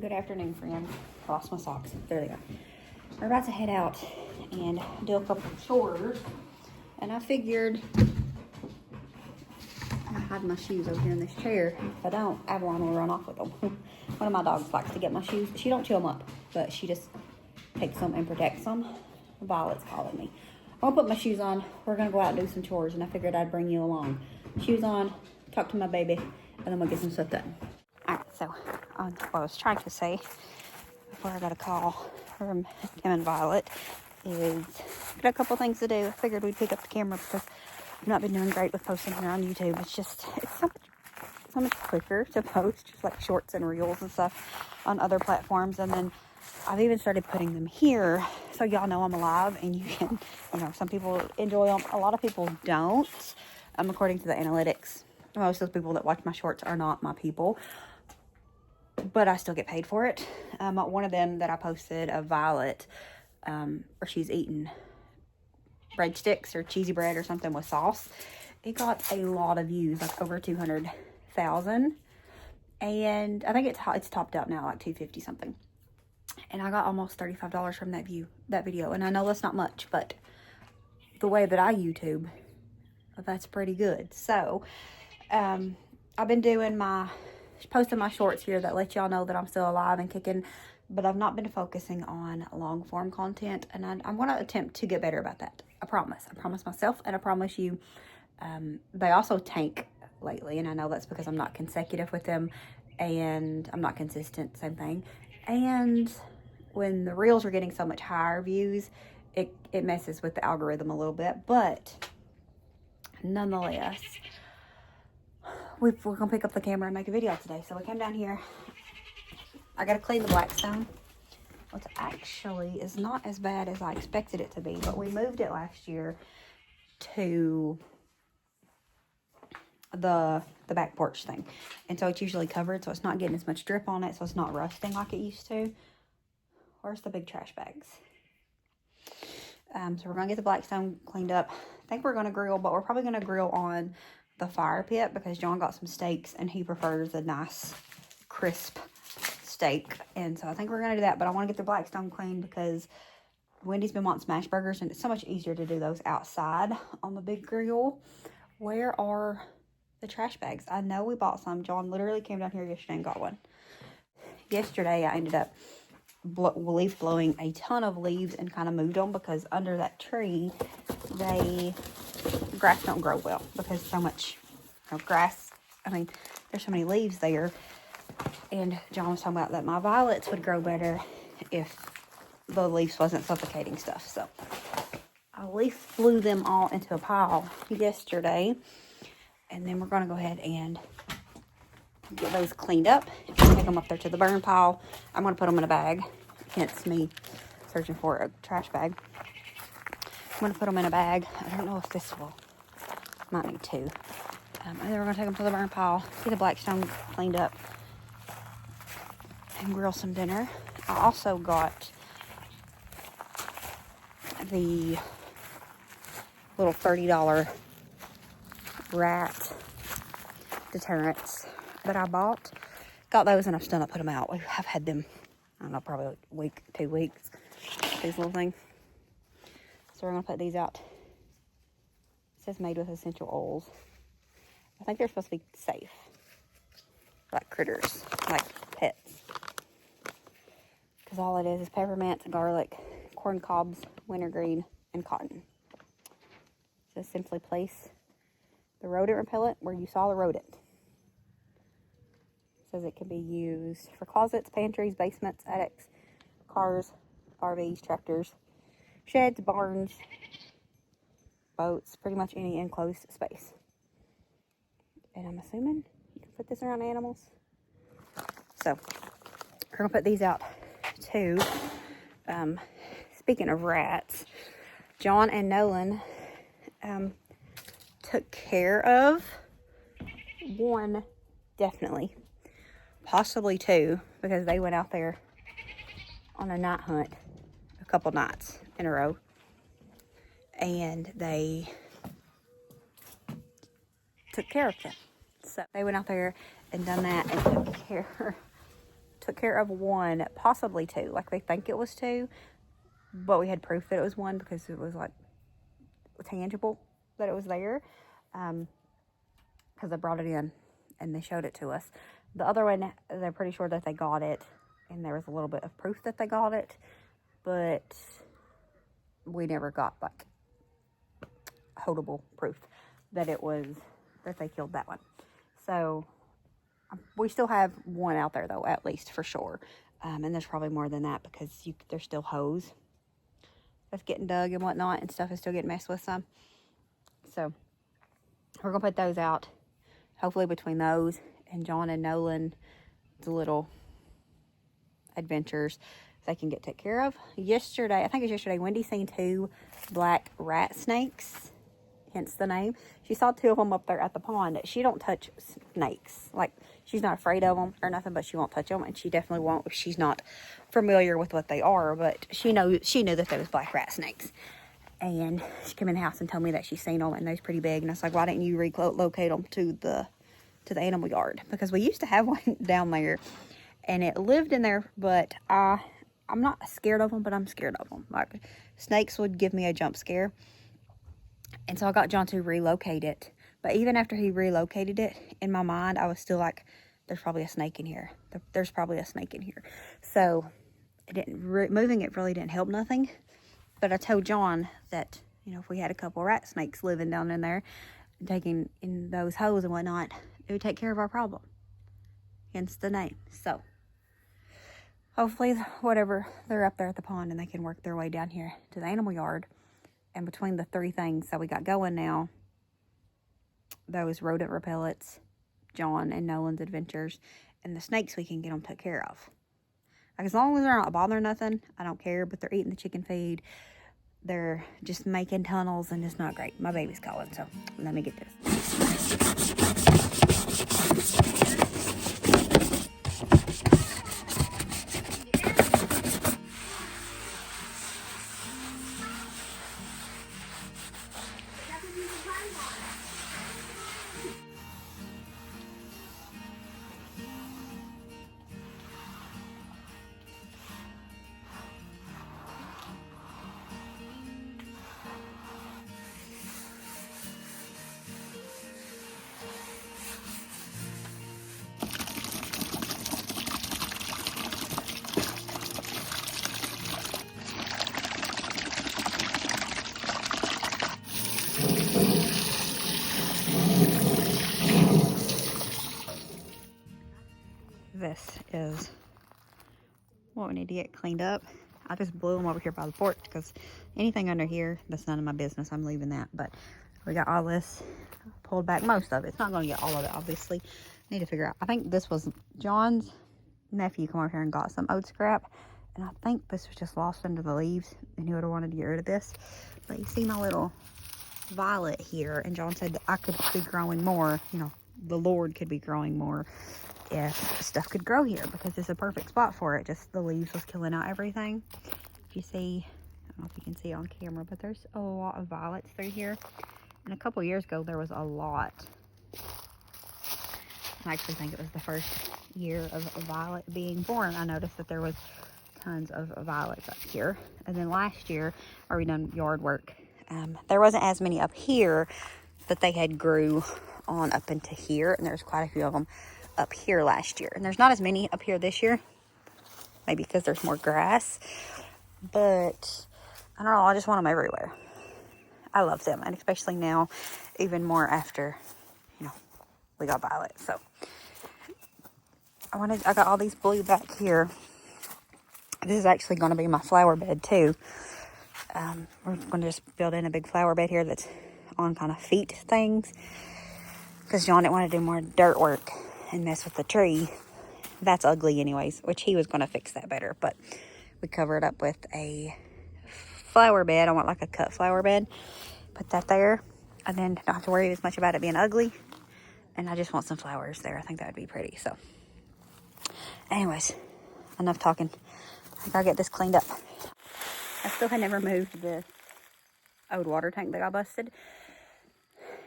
Good afternoon, friends. Lost my socks. There they go. We're about to head out and do a couple of chores. And I figured I hide my shoes over here in this chair. If I don't, Avalon will run off with them. One of my dogs likes to get my shoes. She don't chew them up, but she just takes them and protects them. Violet's calling me. I'll put my shoes on. We're going to go out and do some chores, and I figured I'd bring you along. Shoes on, talk to my baby, and then we'll get some stuff done. Alright, so what I was trying to say before I got a call from Tim and Violet is got a couple things to do. I figured we'd pick up the camera because I've not been doing great with posting here on YouTube. It's so much quicker to post, just like shorts and reels and stuff on other platforms. And then I've even started putting them here so y'all know I'm alive and you can, some people enjoy them. A lot of people don't, according to the analytics. Most of those people that watch my shorts are not my people, but I still get paid for it. One of them that I posted of Violet, where she's eating breadsticks or cheesy bread or something with sauce, it got a lot of views, like over 200,000. And I think it's topped out now, like 250 something. And I got almost $35 from that video. And I know that's not much, but the way that I YouTube, that's pretty good. So, I've been posting my shorts here that let y'all know that I'm still alive and kicking, but I've not been focusing on long form content, and I'm going to attempt to get better about that. I promise myself, and I promise you. They also tank lately, and I know that's because I'm not consecutive with them and I'm not consistent, same thing. And when the reels are getting so much higher views, it messes with the algorithm a little bit, but nonetheless, we're gonna pick up the camera and make a video today. So we came down here. I gotta clean the Blackstone, which actually is not as bad as I expected it to be, but we moved it last year to the back porch thing, and so it's usually covered, so it's not getting as much drip on it, so it's not rusting like it used to. Where's the big trash bags? So we're gonna get the Blackstone cleaned up. I think we're gonna grill, but we're probably gonna grill on the fire pit because John got some steaks and he prefers a nice crisp steak, and so I think we're gonna do that. But I want to get the Blackstone clean because Wendy's been wanting smash burgers, and it's so much easier to do those outside on the big grill. Where are the trash bags? I know we bought some. John literally came down here yesterday and got one. Yesterday I ended up leaf blowing a ton of leaves and kind of moved them because under that tree grass don't grow well because so much grass. I mean, there's so many leaves there, and John was talking about that my violets would grow better if the leaves wasn't suffocating stuff. So I leaf blew them all into a pile yesterday, and then we're going to go ahead and get those cleaned up and take them up there to the burn pile. I'm going to put them in a bag, hence me searching for a trash bag. I'm going to put them in a bag. I don't know if this might need two. And then we're going to take them to the burn pile, get the Blackstone cleaned up, and grill some dinner. I also got the little $30 rat deterrents that I bought. Got those, and I've still not put them out. I've had them, I don't know, probably a week, 2 weeks. These little things. So we're going to put these out. It says made with essential oils. I think they're supposed to be safe. Like critters, like pets. Because all it is peppermint, garlic, corn cobs, wintergreen, and cotton. So simply place the rodent repellent where you saw the rodent. It says it can be used for closets, pantries, basements, attics, cars, RVs, tractors, sheds, barns, boats, pretty much any enclosed space. And I'm assuming you can put this around animals. So we're gonna put these out too. Speaking of rats, John and Nolan took care of one, definitely, possibly two, because they went out there on a night hunt a couple nights in a row, and they took care of them. So they went out there and done that and took care took care of one, possibly two. Like, they think it was two, but we had proof that it was one because it was, like, tangible that it was there. Because I brought it in and they showed it to us. The other one, they're pretty sure that they got it, and there was a little bit of proof that they got it, but we never got, like, holdable proof that it was, that they killed that one. So we still have one out there, though, at least, for sure. And there's probably more than that because there's still hose that's getting dug and whatnot, and stuff is still getting messed with some. So we're going to put those out. Hopefully between those and John and Nolan, the little adventures, they can get taken care of. Yesterday, I think it was yesterday, Wendy seen 2 black rat snakes, hence the name. She saw 2 of them up there at the pond. She don't touch snakes. Like, she's not afraid of them or nothing, but she won't touch them, and she definitely won't if she's not familiar with what they are. But she knew that they was black rat snakes. And she came in the house and told me that she's seen them, and they're pretty big. And I was like, why didn't you relocate them to the animal yard? Because we used to have one down there, and it lived in there. But I'm not scared of them, but I'm scared of them. Like, snakes would give me a jump scare. And so I got John to relocate it. But even after he relocated it, in my mind, I was still like, there's probably a snake in here. There's probably a snake in here. So moving it really didn't help nothing. But I told John that, you know, if we had a couple rat snakes living down in there, taking in those holes and whatnot, it would take care of our problem. Hence the name. So hopefully, whatever, they're up there at the pond and they can work their way down here to the animal yard. And between the 3 things that we got going now, those rodent repellents, John and Nolan's adventures, and the snakes, we can get them took care of. Like, as long as they're not bothering nothing, I don't care. But they're eating the chicken feed. They're just making tunnels, and it's not great. My baby's calling, so let me get this. This is what we need to get cleaned up. I just blew them over here by the porch because anything under here, that's none of my business. I'm leaving that. But we got all this pulled back, most of it. It's not going to get all of it, obviously. Need to figure out. I think this was John's nephew come over here and got some oat scrap. And I think this was just lost under the leaves, and he would have wanted to get rid of this. But you see my little violet here, and John said that I could be growing more. You know, the Lord could be growing more if stuff could grow here, because it's a perfect spot for it. Just the leaves was killing out everything. If you see, I don't know if you can see on camera, but there's a lot of violets through here. And a couple years ago, there was a lot. I actually think it was the first year of a violet being born. I noticed that there was tons of violets up here. And then last year, where we done yard work, there wasn't as many up here, but they had grew on up into here, and there's quite a few of them up here last year. And there's not as many up here this year, maybe because there's more grass, but I don't know, I just want them everywhere. I love them, and especially now, even more after, you know, we got violet. So I got all these blue back here. This is actually going to be my flower bed too. We're going to just build in a big flower bed here that's on kind of feet things, because John didn't want to do more dirt work and mess with the tree. That's ugly anyways, which he was going to fix that better, but we cover it up with a flower bed. I want like a cut flower bed. Put that there, and then don't have to worry as much about it being ugly. And I just want some flowers there. I think that would be pretty. So anyways, enough talking. I gotta get this cleaned up. I still had never moved this old water tank that I busted,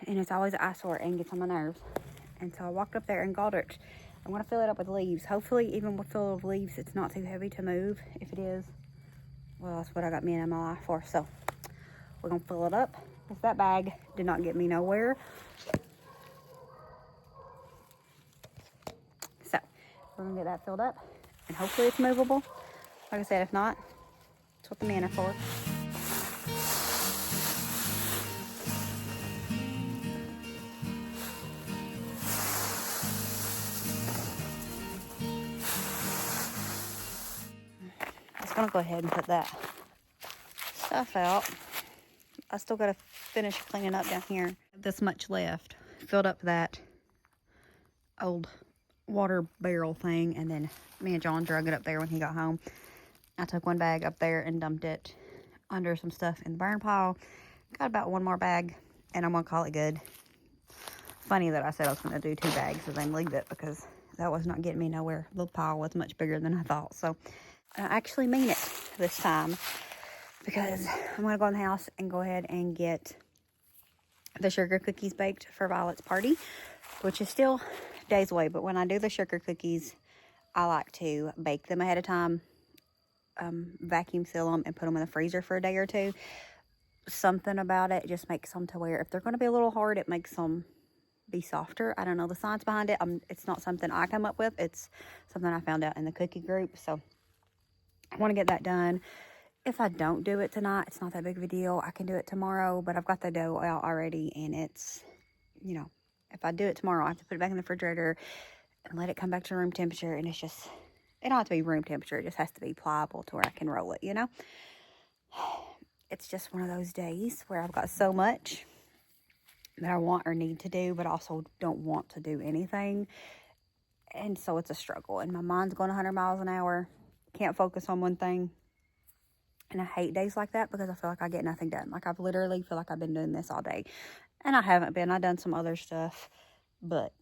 and it's always an eyesore and gets on my nerves. And so I walked up there and got it I'm gonna fill it up with leaves. Hopefully, even with full of leaves, it's not too heavy to move. If it is, well, that's what I got me in my life for. So we're gonna fill it up. Because that bag did not get me nowhere. So we're gonna get that filled up, and hopefully it's movable. Like I said, if not, that's what the men are for. I was gonna go ahead and put that stuff out. I still gotta finish cleaning up down here. This much left. Filled up that old water barrel thing, and then me and John drug it up there when he got home. I took one bag up there and dumped it under some stuff in the burn pile. Got about one more bag, and I'm gonna call it good. Funny that I said I was gonna do 2 bags and then leave it, because that was not getting me nowhere. The pile was much bigger than I thought. So I actually mean it this time, because I'm gonna go in the house and go ahead and get the sugar cookies baked for Violet's party, which is still days away. But when I do the sugar cookies, I like to bake them ahead of time, vacuum seal them, and put them in the freezer for a day or two. Something about it just makes them to where if they're going to be a little hard, it makes them be softer. I don't know the science behind it. It's not something I come up with. It's something I found out in the cookie group. So I want to get that done. If I don't do it tonight, it's not that big of a deal. I can do it tomorrow, but I've got the dough out already, and it's, you know, if I do it tomorrow, I have to put it back in the refrigerator and let it come back to room temperature, and it's just, it don't have to be room temperature. It just has to be pliable to where I can roll it, you know? It's just one of those days where I've got so much that I want or need to do, but also don't want to do anything. And so it's a struggle, and my mind's going 100 miles an hour. Can't focus on one thing. And I hate days like that, because I feel like I get nothing done. Like, I've literally feel like I've been doing this all day. And I haven't been. I've done some other stuff. But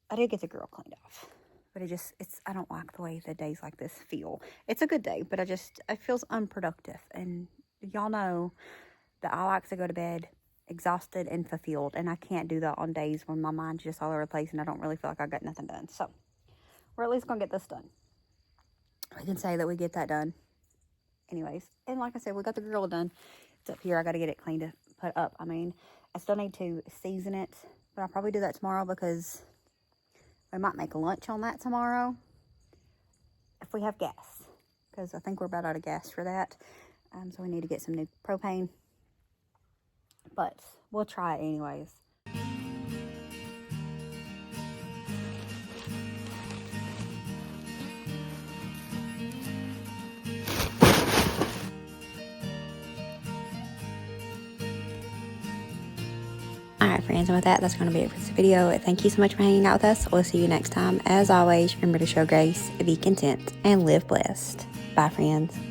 I did get the grill cleaned off. But I don't like the way the days like this feel. It's a good day, but it feels unproductive. And y'all know that I like to go to bed exhausted and fulfilled. And I can't do that on days when my mind's just all over the place and I don't really feel like I got nothing done. So we're at least going to get this done. We can say that we get that done. Anyways, and like I said, we got the grill done. It's up here. I got to get it cleaned to put up. I mean, I still need to season it, but I'll probably do that tomorrow, because we might make lunch on that tomorrow if we have gas, because I think we're about out of gas for that. So we need to get some new propane, but we'll try it anyways. Alright friends, and with that, that's going to be it for this video. Thank you so much for hanging out with us. We'll see you next time. As always, remember to show grace, be content, and live blessed. Bye friends.